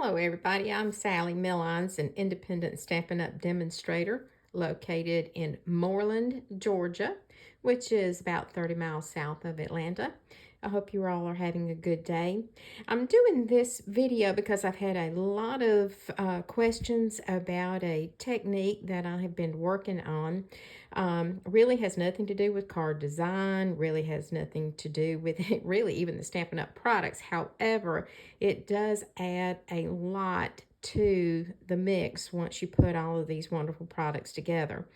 Hello, everybody. I'm Sally Millines, an independent Stampin' Up! Demonstrator located in Moreland, Georgia, which is about 30 miles south of Atlanta. I hope you all are having a good day. I'm doing this video because I've had a lot of questions about a technique that I have been working on. Really has nothing to do with card design, really has nothing to do with it, really even the Stampin' Up! Products. However, it does add a lot to the mix once you put all of these wonderful products together.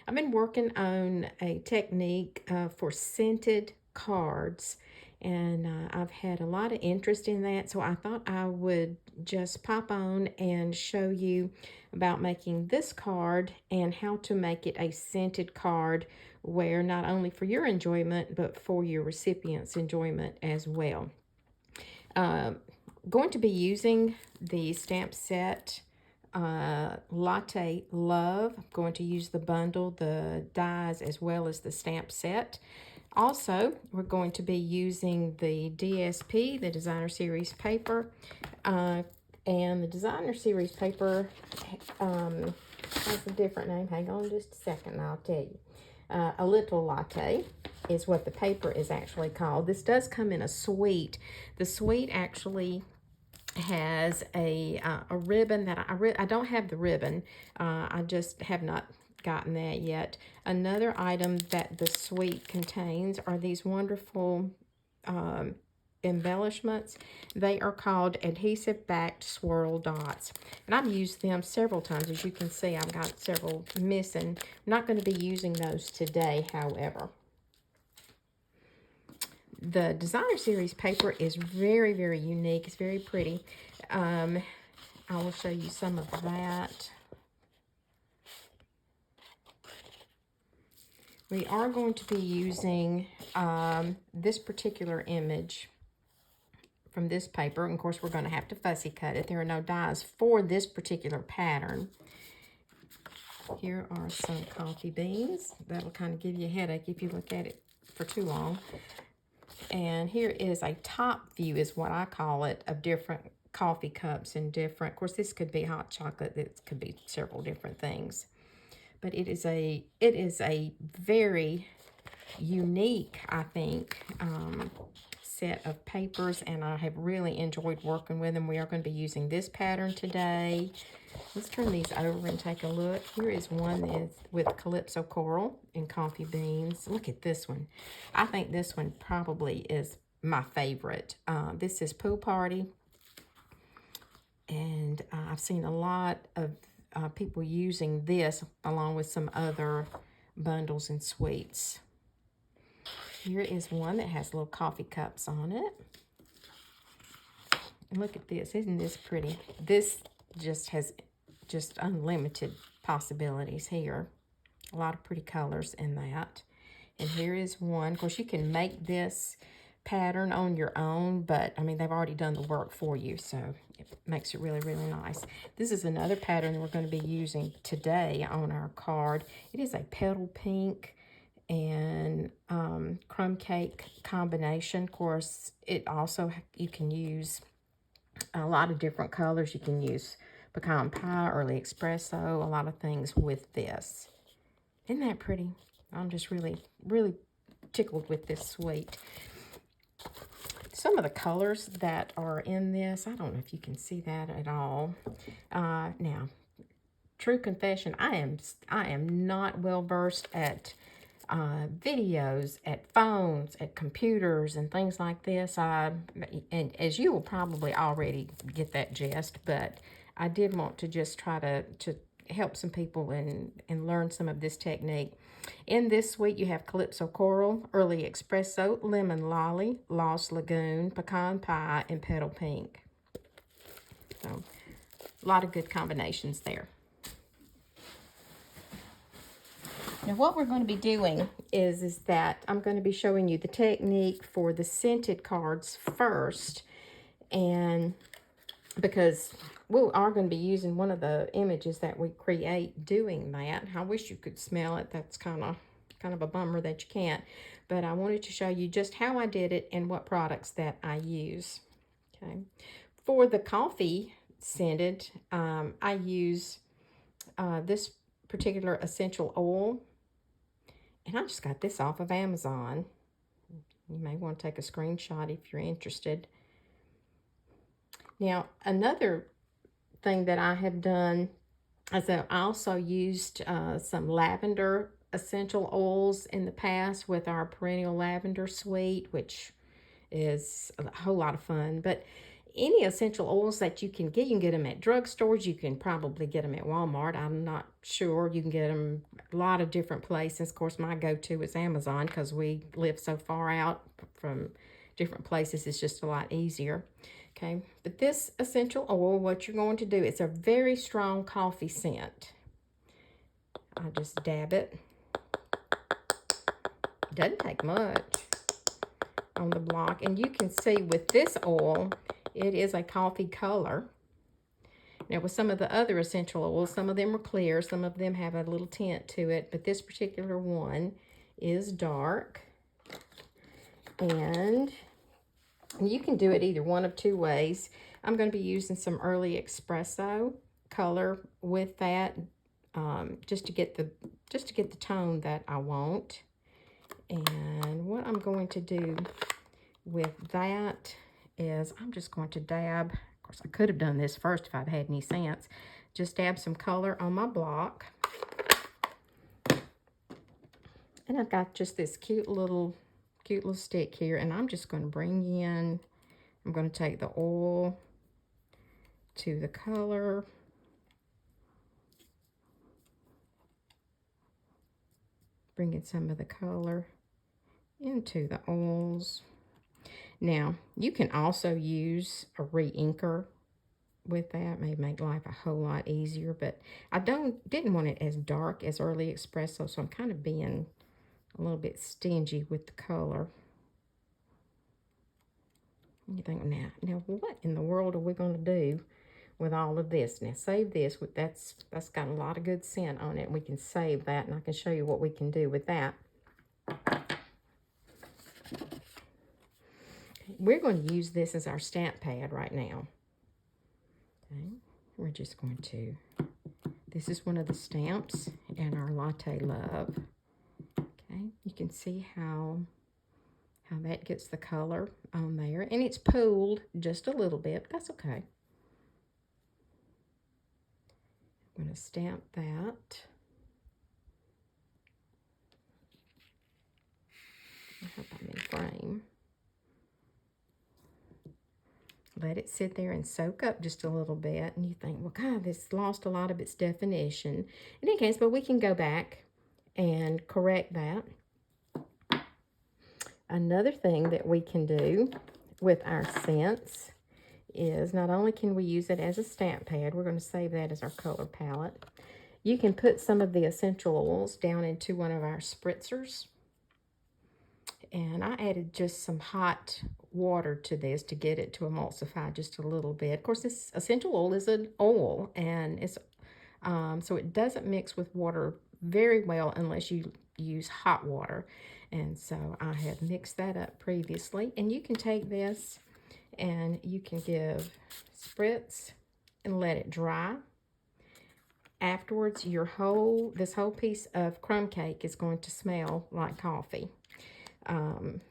I've been working on a technique for scented cards, and I've had a lot of interest in that, so I thought I would just pop on and show you about making this card and how to make it a scented card where not only for your enjoyment but for your recipient's enjoyment as well. Going to be using the stamp set Latte Love. I'm going to use the bundle, the dies, as well as the stamp set. Also, we're going to be using the DSP, the Designer Series paper. And the Designer Series paper has a different name. Hang on just a second and I'll tell you. A Little Latte is what the paper is actually called. This does come in a suite. The suite actually has a ribbon that I don't have the ribbon. I just have not gotten that yet. Another item that the suite contains are these wonderful embellishments. They are called adhesive backed swirl dots, and I've used them several times. As you can see, I've got several missing. I'm not going to be using those today, however. The Designer Series paper is very, very unique. It's very pretty. I will show you some of that. We are going to be using this particular image from this paper. And of course, we're going to have to fussy cut it. There are no dies for this particular pattern. Here are some coffee beans. That'll kind of give you a headache if you look at it for too long. And here is a top view, is what I call it, of different coffee cups and different, of course, this could be hot chocolate, this could be several different things. But it is a very unique, I think, set of papers, and I have really enjoyed working with them. We are going to be using this pattern today. Let's turn these over and take a look. Here is one that is with Calypso Coral and coffee beans. Look at this one. I think this one probably is my favorite. This is Pool Party, and I've seen a lot of people using this along with some other bundles and suites. Here is one that has little coffee cups on it. And look at this. Isn't this pretty? This just has unlimited possibilities here. A lot of pretty colors in that. And here is one. Of course, you can make this pattern on your own, but I mean, they've already done the work for you, so it makes it really, really nice. This is another pattern we're going to be using today on our card. It is a petal pink and crumb cake combination. Of course, it also, you can use a lot of different colors. You can use pecan pie, early espresso, a lot of things with this. Isn't that pretty? I'm just really, really tickled with this suite. Some of the colors that are in this, I don't know if you can see that at all. Now, true confession, I am not well versed at videos, at phones, at computers, and things like this. And as you will probably already get that gist, but I did want to just try to help some people and learn some of this technique. In this suite, you have Calypso Coral, Early Espresso, Lemon Lolly, Lost Lagoon, Pecan Pie, and Petal Pink. So, a lot of good combinations there. Now, what we're going to be doing is that I'm going to be showing you the technique for the scented cards first, and because we are going to be using one of the images that we create doing that. I wish you could smell it. That's kind of a bummer that you can't. But I wanted to show you just how I did it and what products that I use. Okay. For the coffee scented. I use this particular essential oil, and I just got this off of Amazon. You may want to take a screenshot if you're interested. Now, another thing that I have done is that I also used some lavender essential oils in the past with our perennial lavender suite, which is a whole lot of fun. But any essential oils that you can get them at drugstores. You can probably get them at Walmart. I'm not sure. You can get them a lot of different places. Of course, my go-to is Amazon because we live so far out from different places. It's just a lot easier. Okay, but this essential oil, what you're going to do, it's a very strong coffee scent. I just dab it. Doesn't take much on the block. And you can see with this oil, it is a coffee color. Now with some of the other essential oils, some of them are clear, some of them have a little tint to it, but this particular one is dark. And you can do it either one of two ways. I'm going to be using some early espresso color with that, just to get the tone that I want. And what I'm going to do with that is I'm just going to dab. Of course, I could have done this first if I'd had any sense. Just dab some color on my block. And I've got just this cute little stick here, and I'm just going to bring in, I'm going to take the oil to the color. Bringing some of the color into the oils. Now, you can also use a re-inker with that. May make life a whole lot easier, but I didn't want it as dark as Early Espresso, so I'm kind of being a little bit stingy with the color. You think, now what in the world are we going to do with all of this? Now save this. That's got a lot of good scent on it. We can save that, and I can show you what we can do with that. We're going to use this as our stamp pad right now. Okay, we're just going to, this is one of the stamps in our Latte Love. Okay, you can see how that gets the color on there, and it's pooled just a little bit, but that's okay. I'm going to stamp that. I hope I'm in frame. Let it sit there and soak up just a little bit, and you think, well, God, this lost a lot of its definition. In any case, but we can go back and correct that. Another thing that we can do with our scents is not only can we use it as a stamp pad, we're going to save that as our color palette. You can put some of the essential oils down into one of our spritzers. And I added just some hot water to this to get it to emulsify just a little bit. Of course, this essential oil is an oil, and it's so it doesn't mix with water very well unless you use hot water. And so I have mixed that up previously. And you can take this and you can give spritz and let it dry. Afterwards, this whole piece of crumb cake is going to smell like coffee. And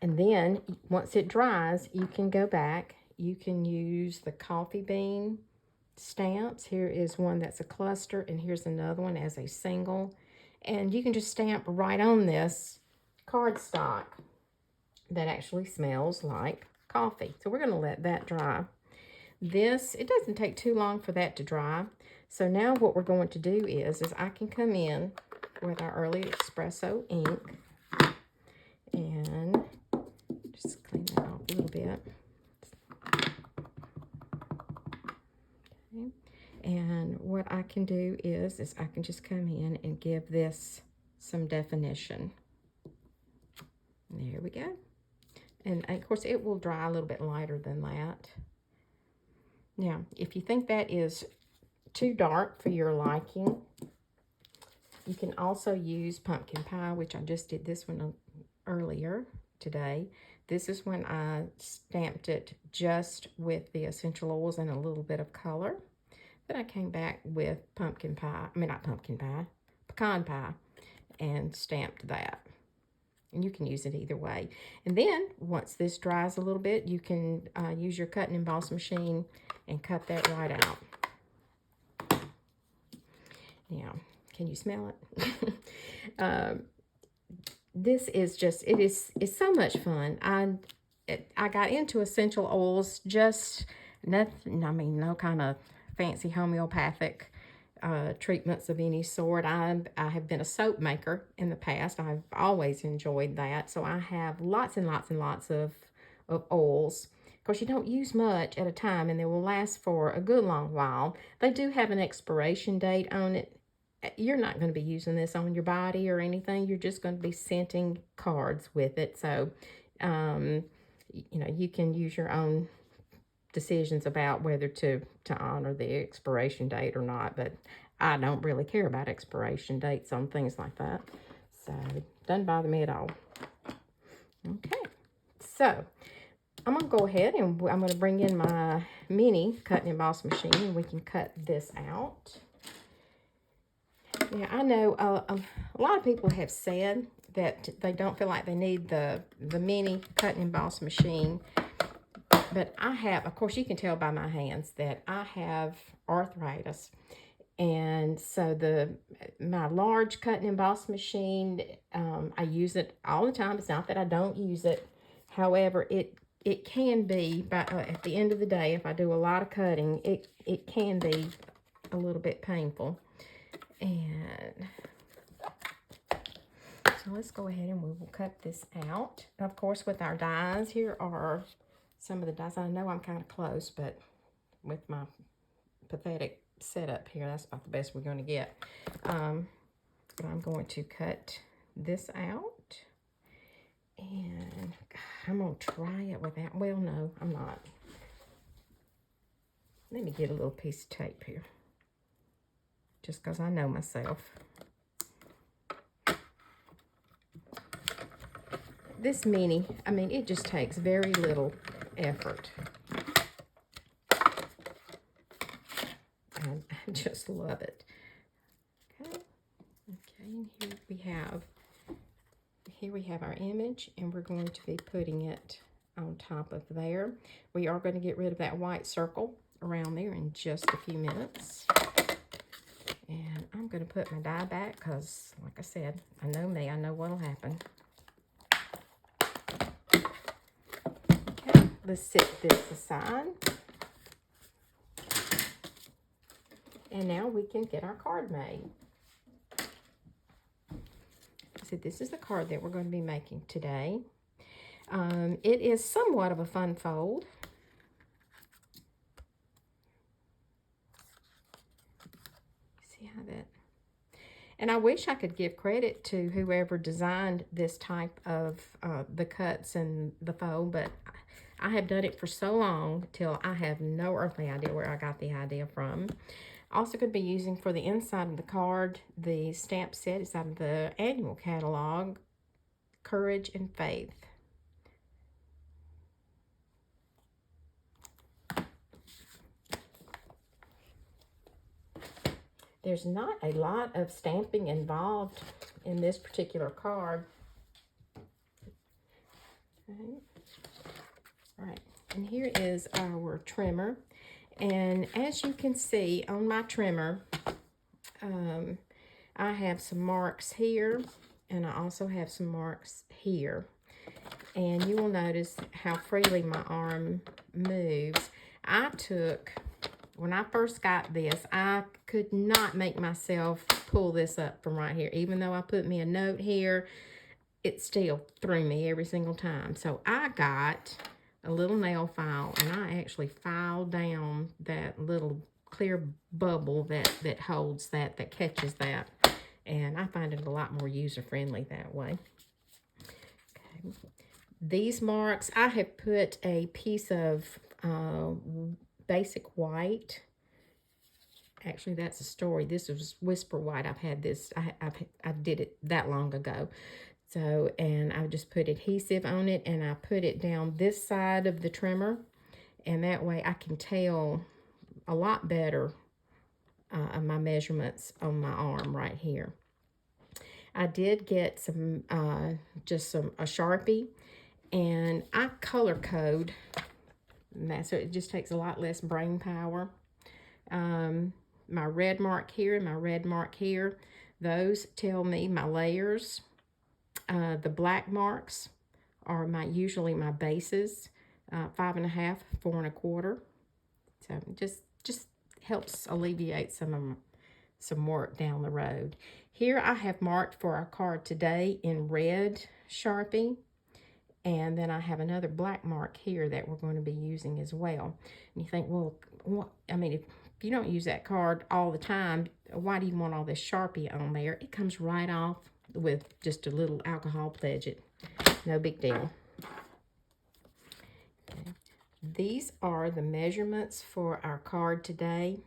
then once it dries, you can go back. You can use the coffee bean stamps. Here is one that's a cluster, and here's another one as a single. And you can just stamp right on this cardstock that actually smells like coffee. So we're going to let that dry. It doesn't take too long for that to dry. So now what we're going to do is I can come in with our Early Espresso ink and just clean that off a little bit. Okay. And what I can do is I can just come in and give this some definition. There we go. And of course it will dry a little bit lighter than that. Now, if you think that is too dark for your liking, you can also use pumpkin pie, which I just did this one earlier today. This is when I stamped it just with the essential oils and a little bit of color. Then I came back with pumpkin pie, I mean not pumpkin pie, pecan pie, and stamped that. And you can use it either way. And then once this dries a little bit, you can use your cut and emboss machine and cut that right out. Now, can you smell it? This is just, it's so much fun. I got into essential oils, just nothing, I mean, no kind of fancy homeopathic treatments of any sort. I have been a soap maker in the past. I've always enjoyed that. So I have lots and lots and lots of oils. Of course, you don't use much at a time, and they will last for a good long while. They do have an expiration date on it. You're not going to be using this on your body or anything. You're just going to be scenting cards with it. So, you know, you can use your own decisions about whether to honor the expiration date or not. But I don't really care about expiration dates on things like that. So, it doesn't bother me at all. Okay. So, I'm going to go ahead and I'm going to bring in my mini cut and emboss machine, and we can cut this out. Yeah, I know a lot of people have said that they don't feel like they need the mini cut and emboss machine. But I have, of course, you can tell by my hands that I have arthritis. And so my large cut and emboss machine, I use it all the time. It's not that I don't use it. However, it can be, at the end of the day, if I do a lot of cutting, it can be a little bit painful. And so let's go ahead and we will cut this out. Of course, with our dies, here are some of the dies. I know I'm kind of close, but with my pathetic setup here, that's about the best we're going to get. But I'm going to cut this out. And I'm going to try it without, well, no, I'm not. Let me get a little piece of tape here, just because I know myself. This mini, I mean, it just takes very little effort. And I just love it. Okay, and here we have our image, and we're going to be putting it on top of there. We are going to get rid of that white circle around there in just a few minutes. And I'm going to put my die back because, like I said, I know me. I know what'll happen. Okay, let's set this aside. And now we can get our card made. So this is the card that we're going to be making today. It is somewhat of a fun fold. See how that... And I wish I could give credit to whoever designed this type of the cuts and the fold, but I have done it for so long till I have no earthly idea where I got the idea from. Also going to be using for the inside of the card, the stamp set is out of the annual catalog, Courage and Faith. There's not a lot of stamping involved in this particular card. Okay. All right, and here is our trimmer. And as you can see on my trimmer, I have some marks here, and I also have some marks here. And you will notice how freely my arm moves. When I first got this, I could not make myself pull this up from right here. Even though I put me a note here, it still threw me every single time. So I got a little nail file, and I actually filed down that little clear bubble that holds that catches that. And I find it a lot more user-friendly that way. Okay. These marks, I have put a piece of basic white. Actually, that's a story. This was Whisper White. I've had this. I did it that long ago. So, and I just put adhesive on it, and I put it down this side of the trimmer, and that way I can tell a lot better my measurements on my arm right here. I did get some, a Sharpie, and I color code, so it just takes a lot less brain power. My red mark here and my red mark here, those tell me my layers. The black marks are usually my bases, 5.5, 4.25. So just helps alleviate some work down the road. Here I have marked for our card today in red Sharpie. And then I have another black mark here that we're going to be using as well. And you think, well, what, I mean, if you don't use that card all the time, why do you want all this Sharpie on there? It comes right off with just a little alcohol pledge it. No big deal. Okay. These are the measurements for our card today.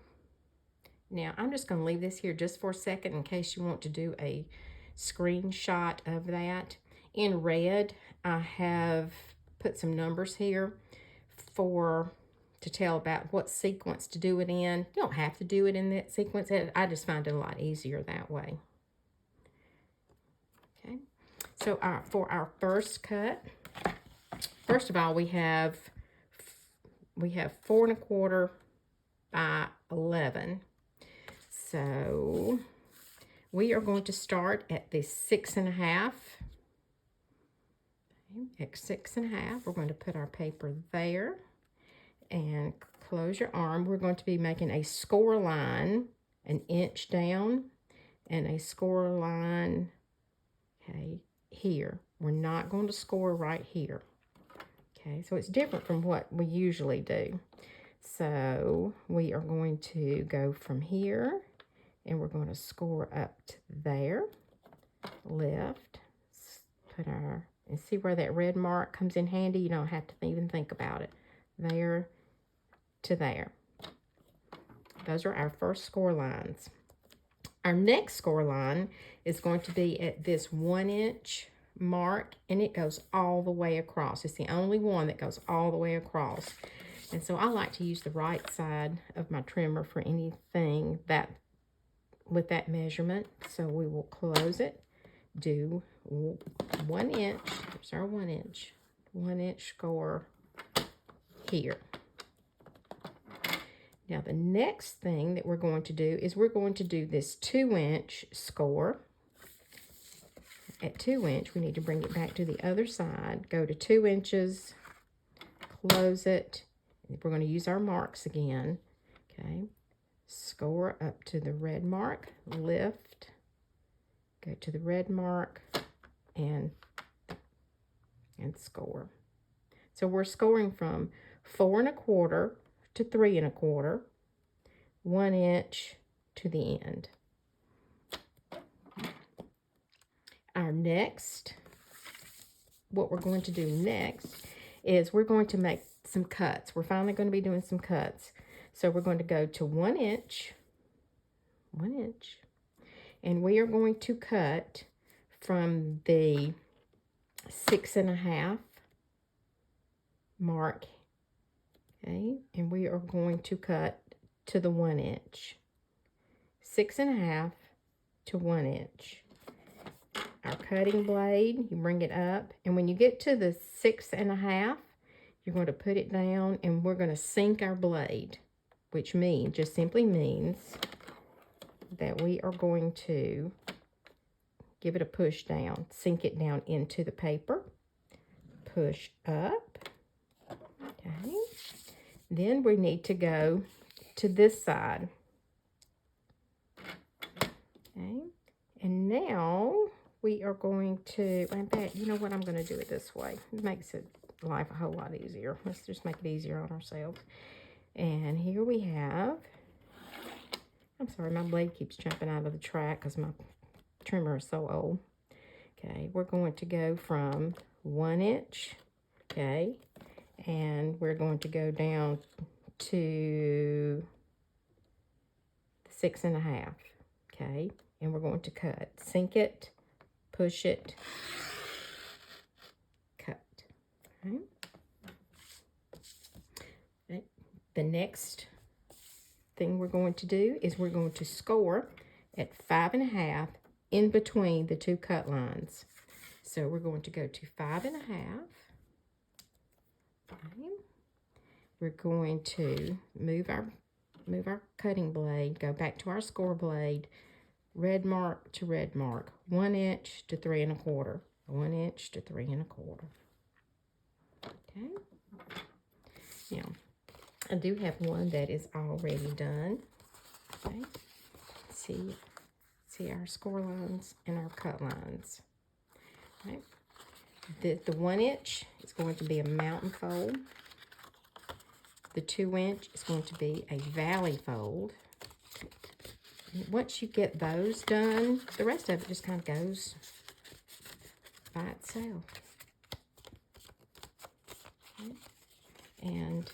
Now, I'm just going to leave this here just for a second in case you want to do a screenshot of that. In red, I have put some numbers here to tell about what sequence to do it in. You don't have to do it in that sequence. I just find it a lot easier that way. Okay, so for our first cut, first of all, we have 4.25 by 11. So we are going to start at the 6.5. At 6.5, we're going to put our paper there and close your arm. We're going to be making a score line 1 inch down and a score line, okay, here. We're not going to score right here. Okay, so it's different from what we usually do. So we are going to go from here and we're going to score up to there, lift, put our, and see where that red mark comes in handy. You don't have to even think about it. There to there. Those are our first score lines. Our next score line is going to be at this 1 inch mark, and it goes all the way across. It's the only one that goes all the way across. And so I like to use the right side of my trimmer for anything that with that measurement. So we will close it, do 1 inch, there's our 1 inch, 1 inch score here. Now the next thing that we're going to do is we're going to do this 2 inch score. At 2 inch, we need to bring it back to the other side, go to 2 inches, close it. We're going to use our marks again, okay? Score up to the red mark, lift, go to the red mark, and score. So we're scoring from 4.25 to 3.25, 1 inch to the end. Our next, what we're going to do next is we're going to make some cuts. We're finally going to be doing some cuts. So we're going to go to 1 inch, 1 inch, and we are going to cut from the 6.5 mark, okay, and we are going to cut to the 1 inch, 6.5 to 1 inch. Our cutting blade, you bring it up, and when you get to the 6.5, you're going to put it down, and we're going to sink our blade, which just simply means that we are going to give it a push down, sink it down into the paper, push up, okay. Then we need to go to this side, okay. And now we are going to, in fact, you know what, I'm going to do it this way. It makes life a whole lot easier. Let's just make it easier on ourselves. And here we have, I'm sorry, my blade keeps jumping out of the track because my trimmer is so old. Okay, we're going to go from 1 inch, okay, and we're going to go down to 6.5, okay, and we're going to cut, sink it, push it, Okay. The next thing we're going to do is we're going to score at 5.5 in between the two cut lines. So we're going to go to 5.5. Okay. We're going to move our cutting blade, go back to our score blade, red mark to red mark, 1 inch to 3 1/4, 1 inch to 3 1/4. Okay. Now, I do have one that is already done. Okay. See our score lines and our cut lines. Okay. The 1 inch is going to be a mountain fold. The 2 inch is going to be a valley fold. And once you get those done, the rest of it just kind of goes by itself. Okay. And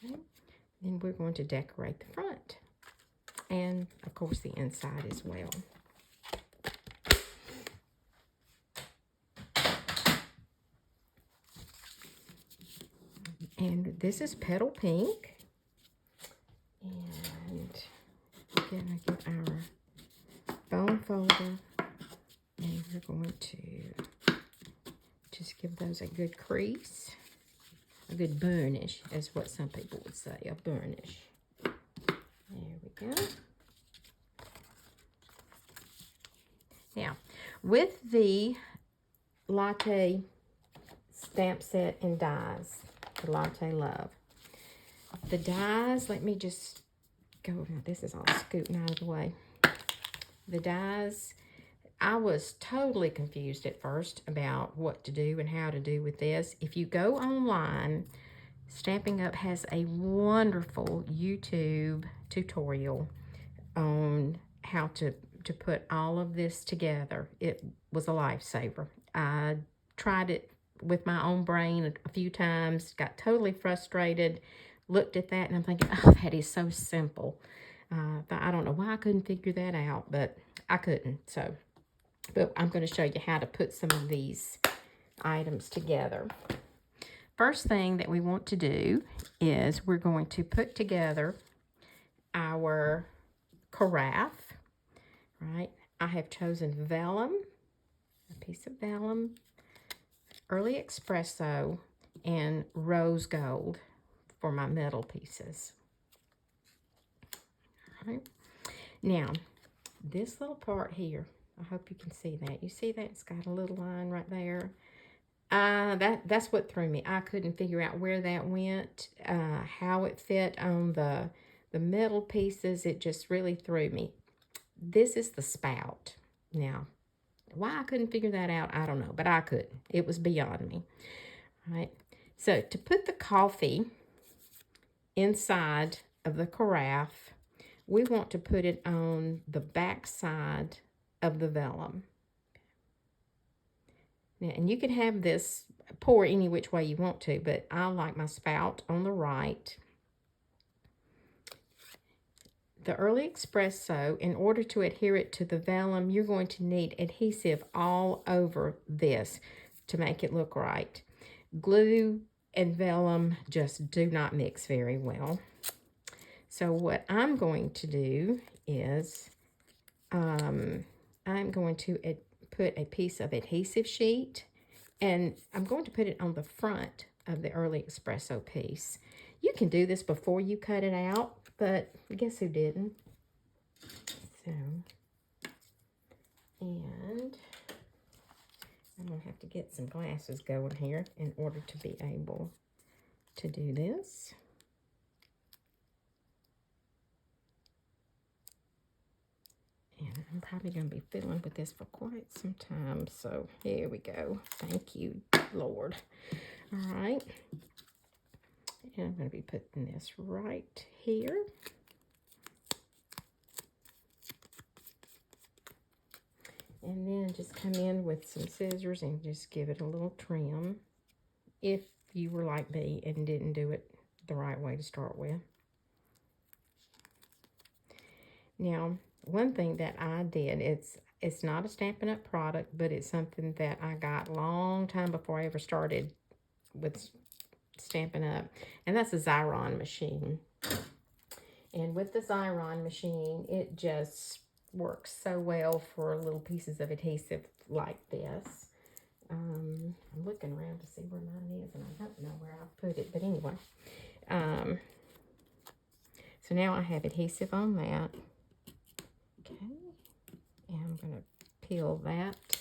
okay. Then we're going to decorate the front. And, of course, the inside as well. And this is Petal Pink. And we're going to get our bone folder. And we're going to just give those a good crease. A good burnish, is what some people would say, a burnish. There we go. Now, with the Latte stamp set and dies, the Latte Love, the dies, let me just go, now this is all scooting out of the way. The dies, I was totally confused at first about what to do and how to do with this. If you go online, Stampin' Up! Has a wonderful YouTube tutorial on how to put all of this together. It was a lifesaver. I tried it with my own brain a few times, got totally frustrated, looked at that, and I'm thinking, oh, that is so simple. I don't know why I couldn't figure that out, but I couldn't. So, but I'm going to show you how to put some of these items together. First thing that we want to do is we're going to put together our carafe, right? I have chosen vellum, a piece of vellum, early espresso, and rose gold for my metal pieces. All right. Now, this little part here, I hope you can see that. You see that? It's got a little line right there. That's what threw me. I couldn't figure out where that went, how it fit on the metal pieces. It just really threw me. This is the spout. Now, why I couldn't figure that out, I don't know, but I couldn't. It was beyond me. All right. So to put the coffee inside of the carafe, we want to put it on the back side of the vellum. Now, and you can have this pour any which way you want to, but I like my spout on the right. The early espresso, in order to adhere it to the vellum, you're going to need adhesive all over this to make it look right. Glue and vellum just do not mix very well. So what I'm going to do is I'm going to put a piece of adhesive sheet, and I'm going to put it on the front of the early espresso piece. You can do this before you cut it out, but guess who didn't? So, and I'm going to have to get some glasses going here in order to be able to do this. And I'm probably going to be fiddling with this for quite some time. So here we go. Thank you, Lord. All right. And I'm going to be putting this right here. And then just come in with some scissors and just give it a little trim. If you were like me and didn't do it the right way to start with. Now, one thing that I did, It's not a Stampin' Up! Product, but it's something that I got a long time before I ever started with Stampin' Up! And that's a Xyron machine. And with the Xyron machine, it just works so well for little pieces of adhesive like this. I'm looking around to see where mine is, and I don't know where I put it. But anyway, so now I have adhesive on that. Okay, and I'm going to peel that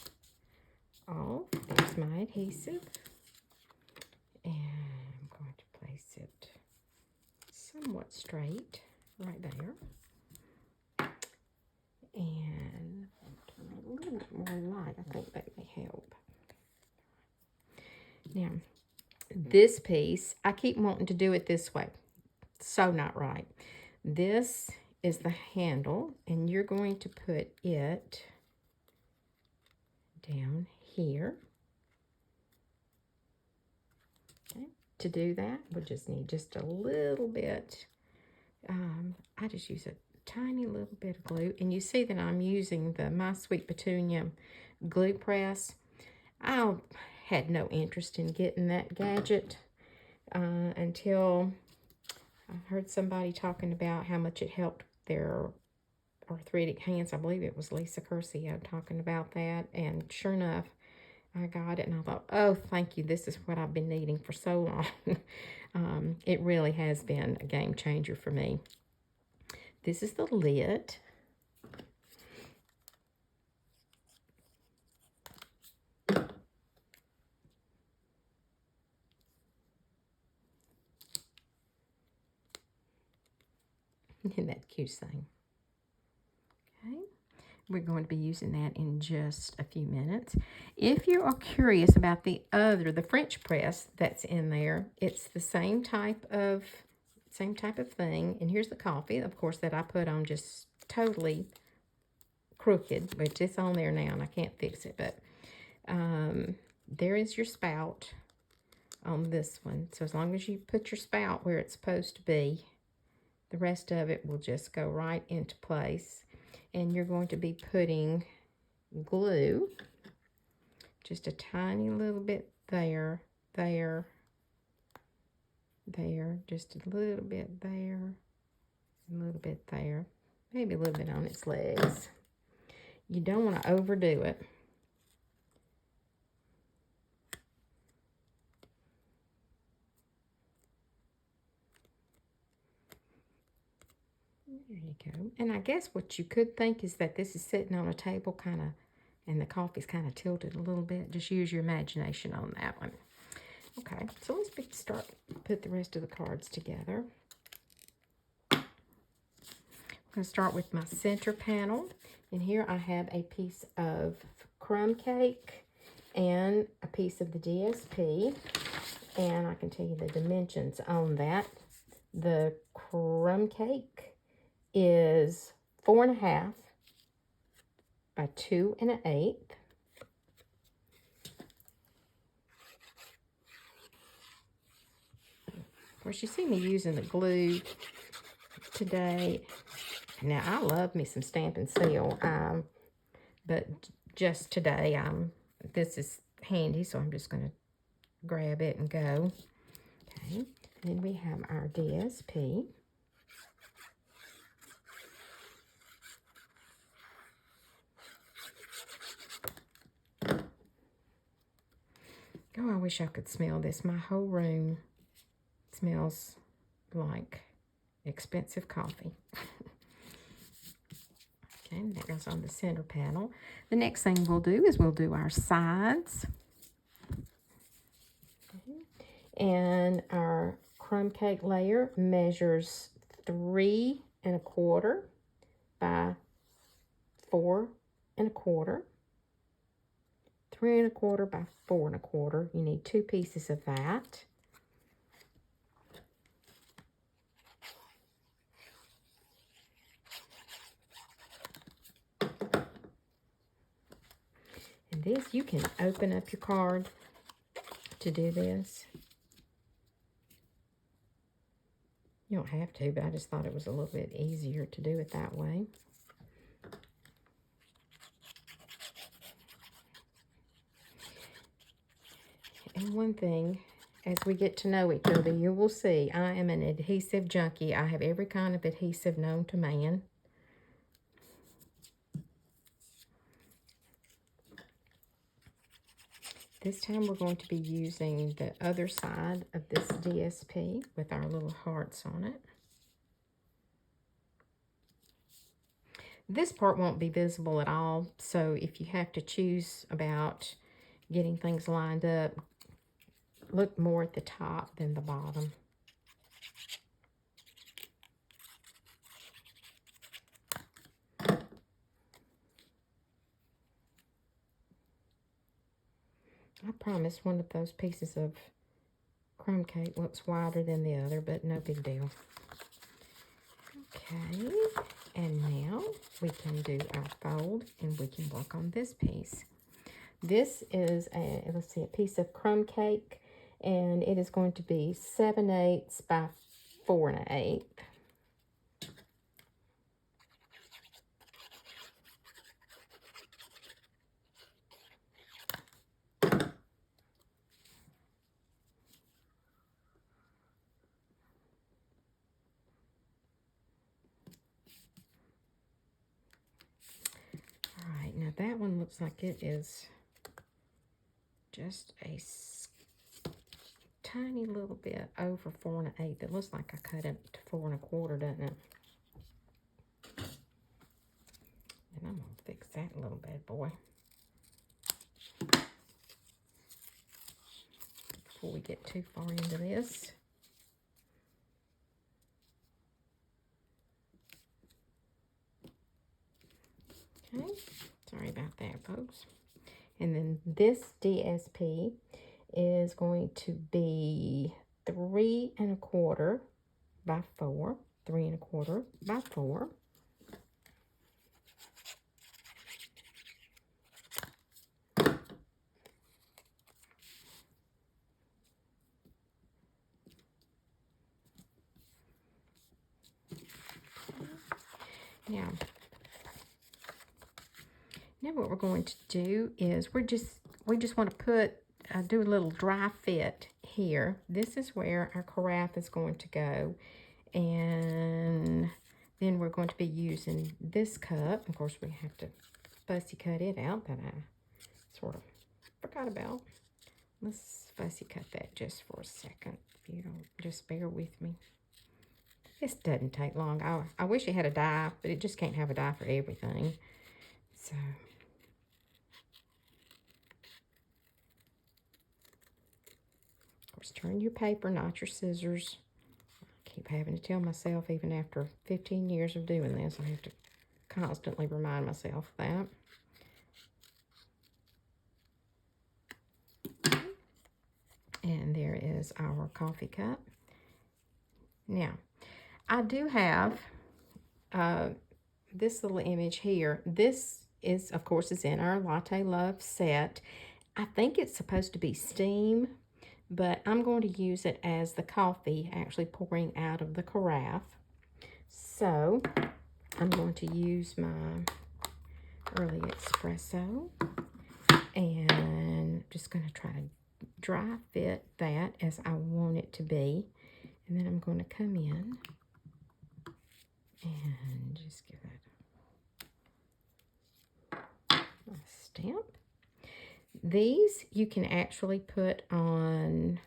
off. There's my adhesive. And I'm going to place it somewhat straight right there. And turn it a little bit more light. I think that may help. Now, this piece, I keep wanting to do it this way. So not right. This is the handle, and you're going to put it down here. Okay. To do that, we just need just a little bit. I just use a tiny little bit of glue, and you see that I'm using the My Sweet Petunia glue press. I had no interest in getting that gadget until I heard somebody talking about how much it helped their arthritic hands. I believe it was Lisa Curcio talking about that, and sure enough, I got it, and I thought, oh, thank you. This is what I've been needing for so long. It really has been a game changer for me. This is the lid. Isn't that cute thing? Okay. We're going to be using that in just a few minutes. If you are curious about the French press that's in there, it's the same type of thing. And here's the coffee, of course, that I put on just totally crooked, which it's on there now and I can't fix it. But there is your spout on this one. So as long as you put your spout where it's supposed to be, the rest of it will just go right into place. And you're going to be putting glue, just a tiny little bit there, just a little bit there, a little bit there, maybe a little bit on its legs. You don't want to overdo it. There you go. And I guess what you could think is that this is sitting on a table kind of, and the coffee's kind of tilted a little bit. Just use your imagination on that one. Okay, so let's put the rest of the cards together. I'm going to start with my center panel. And here I have a piece of crumb cake and a piece of the DSP. And I can tell you the dimensions on that. The crumb cake is 4.5 by 2 1/8. Of course, you see me using the glue today. Now, I love me some Stampin' Seal, but just today, this is handy, so I'm just going to grab it and go. Okay, then we have our DSP. Oh, I wish I could smell this. My whole room smells like expensive coffee. Okay, that goes on the center panel. The next thing we'll do is we'll do our sides. Okay. And our crumb cake layer measures 3 1/4 by 4 1/4. 3 1/4 by 4 1/4. You need 2 pieces of that. And this, you can open up your card to do this. You don't have to, but I just thought it was a little bit easier to do it that way. And one thing, as we get to know each other, you will see I am an adhesive junkie. I have every kind of adhesive known to man. This time we're going to be using the other side of this DSP with our little hearts on it. This part won't be visible at all, so if you have to choose about getting things lined up, look more at the top than the bottom. I promise one of those pieces of crumb cake looks wider than the other, but no big deal. Okay, and now we can do our fold and we can work on this piece. This is a, let's see, a piece of crumb cake, and it is going to be 7/8 by 4 1/8. Alright, now that one looks like it is just a tiny little bit over 4 1/8. It looks like I cut it to 4 1/4, doesn't it? And I'm going to fix that little bad boy before we get too far into this. Okay, sorry about that, folks. And then this DSP is going to be 3 1/4 by 4, 3 1/4 by 4. Now what we're going to do is we just want to put do a little dry fit here. This is where our carafe is going to go, and then we're going to be using this cup. Of course, we have to fussy cut it out that I sort of forgot about. Let's fussy cut that just for a second. If you don't, just bear with me. This doesn't take long. I wish it had a die, but it just can't have a die for everything. So, of course, turn your paper, not your scissors. I keep having to tell myself, even after 15 years of doing this, I have to constantly remind myself of that. And there is our coffee cup. Now, I do have this little image here. This is, of course, is in our Latte Love set. I think it's supposed to be steam, but I'm going to use it as the coffee actually pouring out of the carafe. So I'm going to use my early espresso, and just going to try to dry fit that as I want it to be. And then I'm going to come in and just give it a stamp. These you can actually put on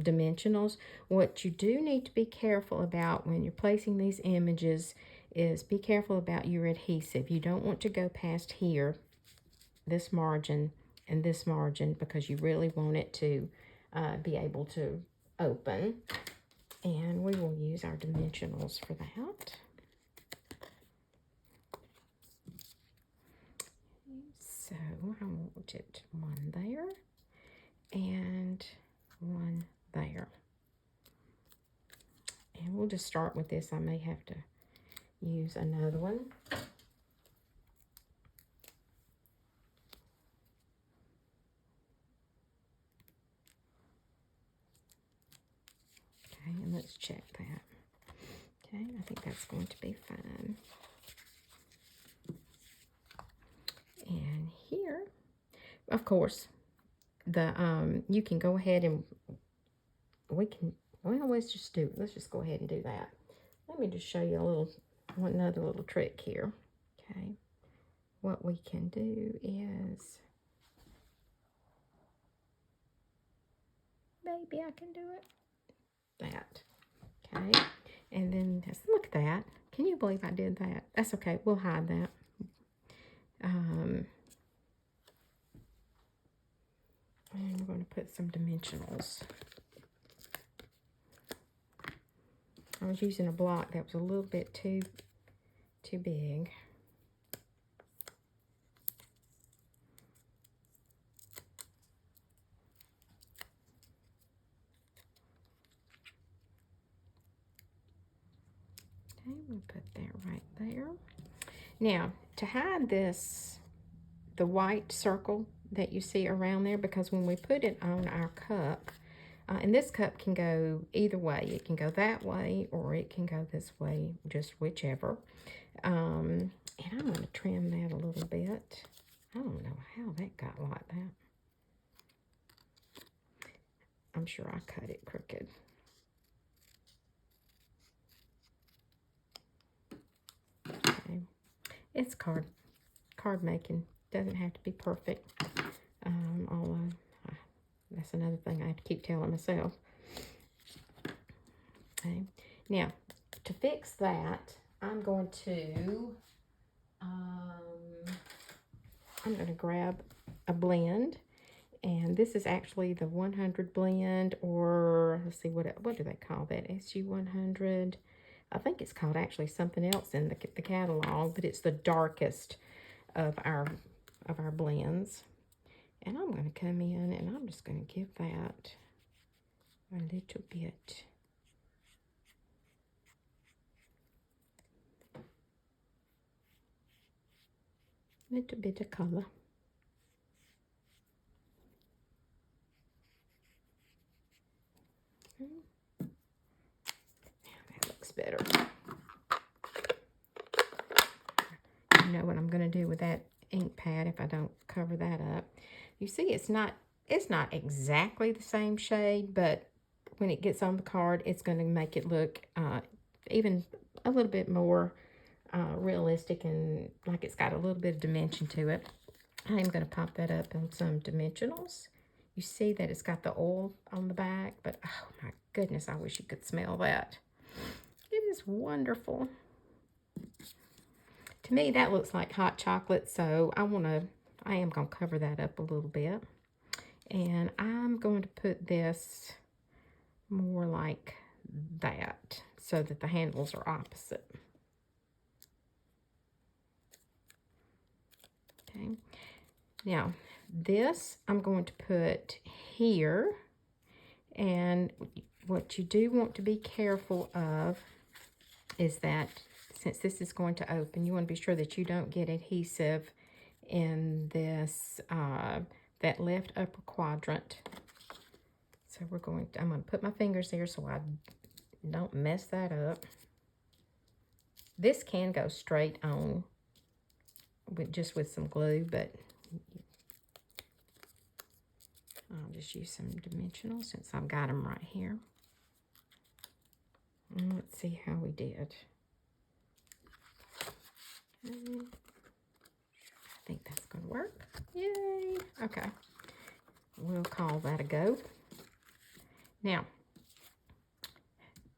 dimensionals. What you do need to be careful about when you're placing these images is be careful about your adhesive. You don't want to go past here, this margin and this margin, because you really want it to be able to open. And we will use our dimensionals for that. So I wanted one there and one there. And we'll just start with this. I may have to use another one. Okay, and let's check that. Okay, I think that's going to be fine. And here, of course, you can go ahead and let's just go ahead and do that. Let me just show you another little trick here. Okay, what we can do is, maybe I can do it. That. Okay, and then just look at that. Can you believe I did that? That's okay. We'll hide that. And we're going to put some dimensionals. I was using a block that was a little bit too big. Okay, we'll put that right there. Now, to hide this, the white circle that you see around there, because when we put it on our cup, and this cup can go either way. It can go that way or it can go this way, just whichever. And I'm going to trim that a little bit. I don't know how that got like that. I'm sure I cut it crooked. Okay. It's card making. Doesn't have to be perfect. Although that's another thing I have to keep telling myself. Okay. Now, to fix that, I'm going to grab a blend, and this is actually the 100 blend, or let's see, what do they call that? SU100. I think it's called actually something else in the catalog, but it's the darkest of our blends. And I'm going to come in and I'm just going to give that a little bit of color. That looks better. You know what I'm going to do with that ink pad if I don't cover that up. You see, it's not exactly the same shade, but when it gets on the card, it's going to make it look even a little bit more realistic and like it's got a little bit of dimension to it. I am going to pop that up on some dimensionals. You see that it's got the oil on the back, but oh my goodness, I wish you could smell that. It is wonderful. To me, that looks like hot chocolate, so I am going to cover that up a little bit. And I'm going to put this more like that so that the handles are opposite. Okay. Now, this I'm going to put here. And what you do want to be careful of is that since this is going to open, you want to be sure that you don't get adhesive in this, that left upper quadrant. So I'm going to put my fingers there so I don't mess that up. This can go straight on just with some glue, but I'll just use some dimensionals since I've got them right here. And let's see how we did. I think that's going to work. Yay! Okay. We'll call that a go. Now,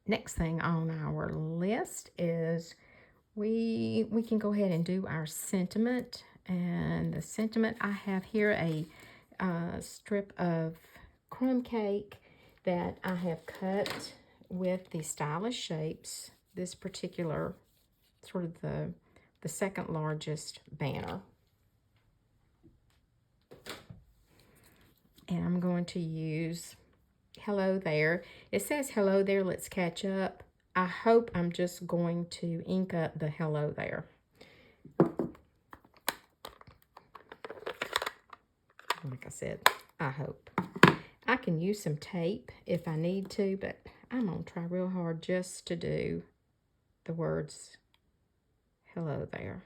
next thing on our list is we can go ahead and do our sentiment. And the sentiment, I have here a strip of crumb cake that I have cut with the Stylish Shapes, this particular sort of the second largest banner. And I'm going to use Hello There. It says Hello There, let's catch up. I hope I'm just going to ink up the Hello There. Like I said, I hope. I can use some tape if I need to, but I'm going to try real hard just to do the words Hello There.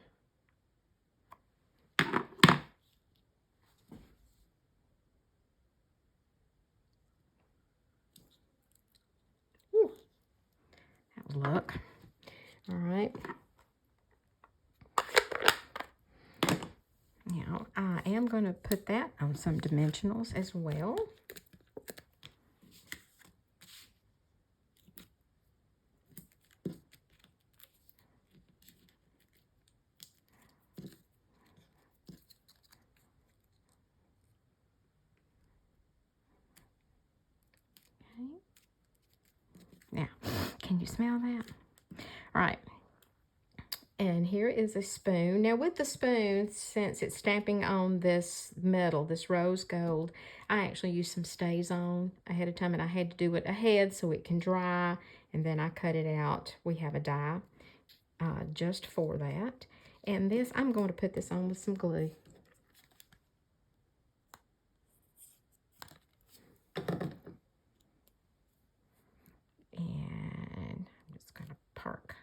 look. All right. Now, I am going to put that on some dimensionals as well. Now, can you smell that? All right. And here is a spoon. Now, with the spoon, since it's stamping on this metal, this rose gold, I actually used some StazOn ahead of time, and I had to do it ahead so it can dry, and then I cut it out. We have a die just for that. And this, I'm going to put this on with some glue. And I'm just going to park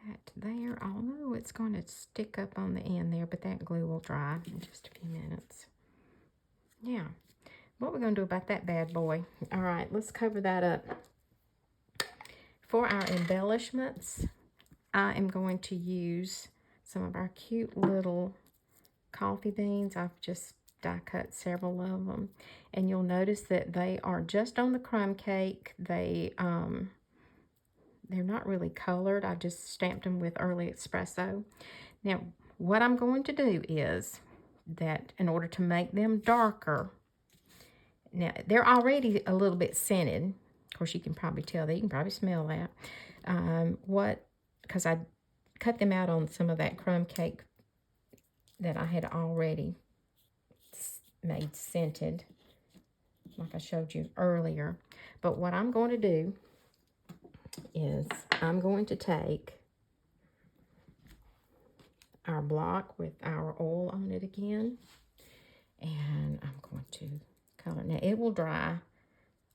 that there, although it's going to stick up on the end there, but that glue will dry in just a few minutes. Yeah, what we're going to do about that bad boy. All right, let's cover that up. For our embellishments, I am going to use some of our cute little coffee beans. I've just die cut several of them, and you'll notice that they are just on the crumb cake. They're not really colored. I just stamped them with Early Espresso. Now, what I'm going to do is that in order to make them darker, now they're already a little bit scented. Of course, you can probably tell that. You can probably smell that. Because I cut them out on some of that crumb cake that I had already made scented, like I showed you earlier. But what I'm going to do is I'm going to take our block with our oil on it again, and I'm going to color. Now, it will dry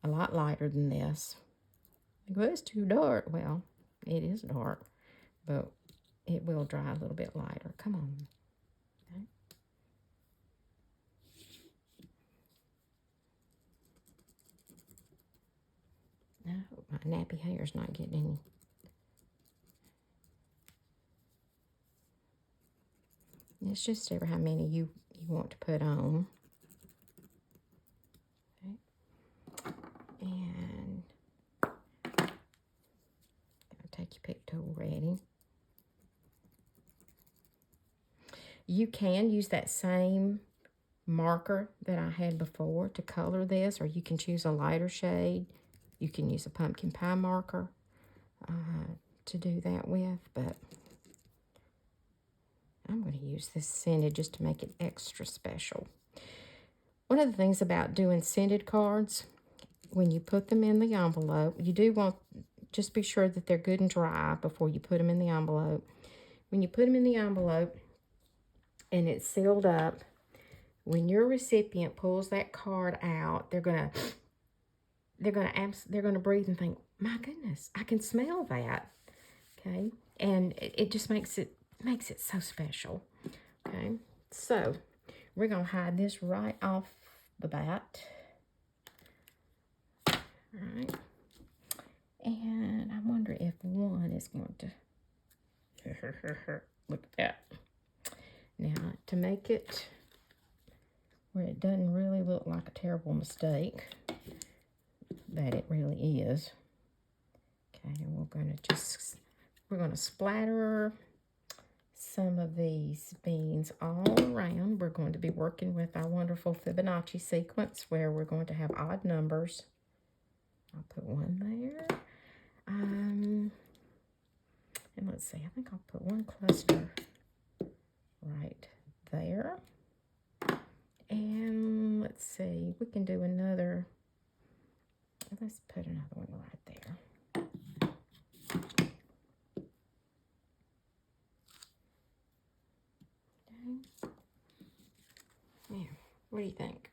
a lot lighter than this. Well, it's too dark. Well, it is dark, but it will dry a little bit lighter. Come on. Okay. I hope my nappy hair's not getting any. It's just ever how many you want to put on. Okay. And take your pick tool ready. You can use that same marker that I had before to color this, or you can choose a lighter shade. You can use a pumpkin pie marker to do that with, but I'm going to use this scented just to make it extra special. One of the things about doing scented cards, when you put them in the envelope, you do want, just be sure that they're good and dry before you put them in the envelope. When you put them in the envelope and it's sealed up, when your recipient pulls that card out, they're gonna breathe and think, "My goodness, I can smell that." Okay, and it just makes it so special. Okay, so we're gonna hide this right off the bat. All right, and I wonder if one is going to look at that. Now, to make it where it doesn't really look like a terrible mistake, that it really is. Okay, and we're gonna splatter some of these beans all around. We're going to be working with our wonderful Fibonacci sequence where we're going to have odd numbers. I'll put one there. And let's see, I think I'll put one cluster right there. And let's see, we can do another. Let's put another one right there. Okay. Yeah, what do you think?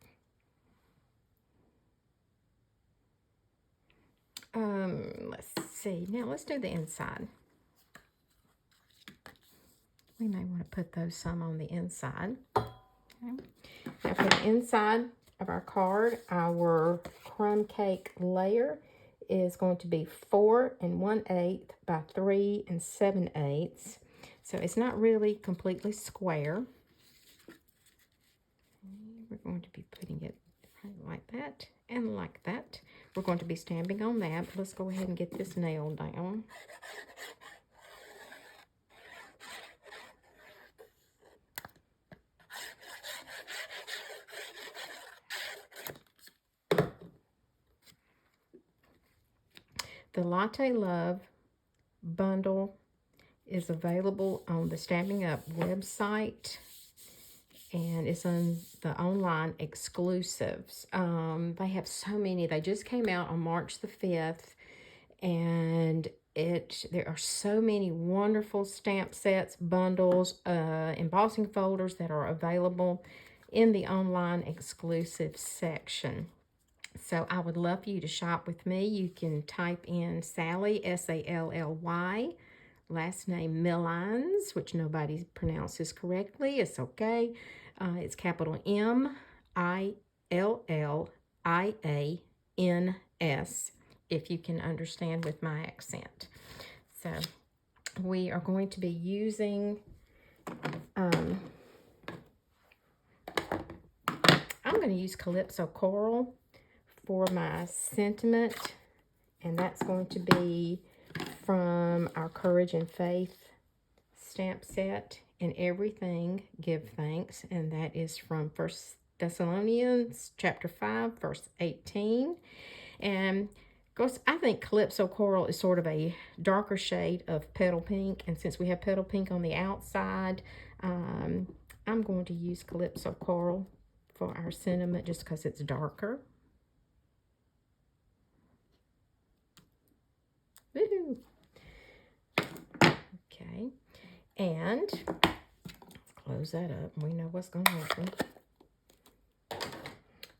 Let's see. Now let's do the inside. We may want to put those some on the inside. Okay. Now for the inside of our card, our crumb cake layer is going to be 4 1/8 by 3 7/8. So it's not really completely square. We're going to be putting it right like that and like that. We're going to be stamping on that. But let's go ahead and get this nailed down. The Latte Love bundle is available on the Stampin' Up website, and it's on the online exclusives. They have so many. They just came out on March the 5th, and there are so many wonderful stamp sets, bundles, embossing folders that are available in the online exclusive section. So I would love for you to shop with me. You can type in Sally, S-A-L-L-Y, last name Millines, which nobody pronounces correctly. It's okay. It's capital M-I-L-L-I-A-N-S, if you can understand with my accent. So we are going to be using, I'm going to use Calypso Coral for my sentiment, and that's going to be from our Courage and Faith stamp set. In everything, give thanks, and that is from 1 Thessalonians chapter 5, verse 18. And of course, I think Calypso Coral is sort of a darker shade of Petal Pink, and since we have Petal Pink on the outside, I'm going to use Calypso Coral for our sentiment just because it's darker. Woohoo! Okay, and let's close that up. We know what's going to happen.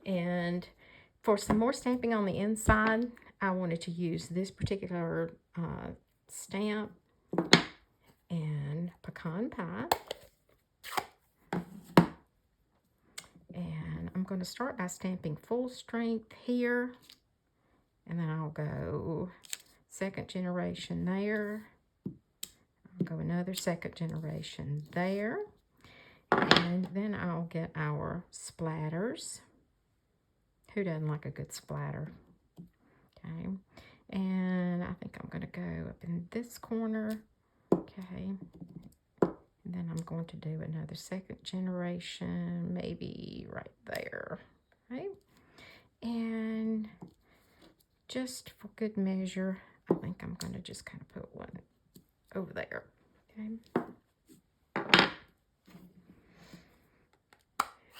And for some more stamping on the inside, I wanted to use this particular stamp and Pecan Pie. And I'm going to start by stamping full strength here, and then I'll go second generation there. I'll go another second generation there, and then I'll get our splatters. Who doesn't like a good splatter? Okay, and I think I'm going to go up in this corner. Okay, and then I'm going to do another second generation, maybe right there. Okay, and just for good measure, I think I'm going to just kind of put one over there. Okay.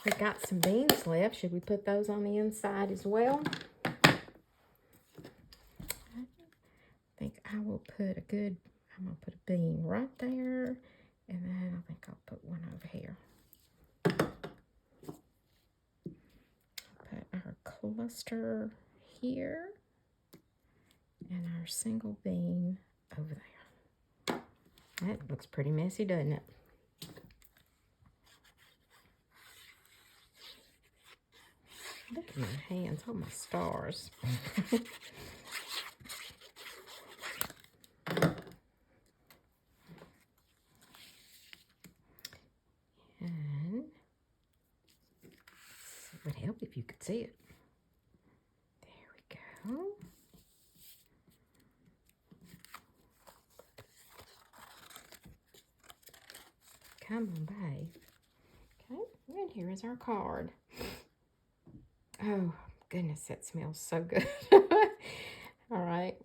We've got some beans left. Should we put those on the inside as well? I think I will put I'm going to put a bean right there, and then I think I'll put one over here. Put our cluster here, and our single bean over there. That looks pretty messy, doesn't it? Look at my hands, oh my stars. And it would help if you could see it. There we go. Come on, babe. Okay, and here is our card. Oh, goodness, that smells so good. All right,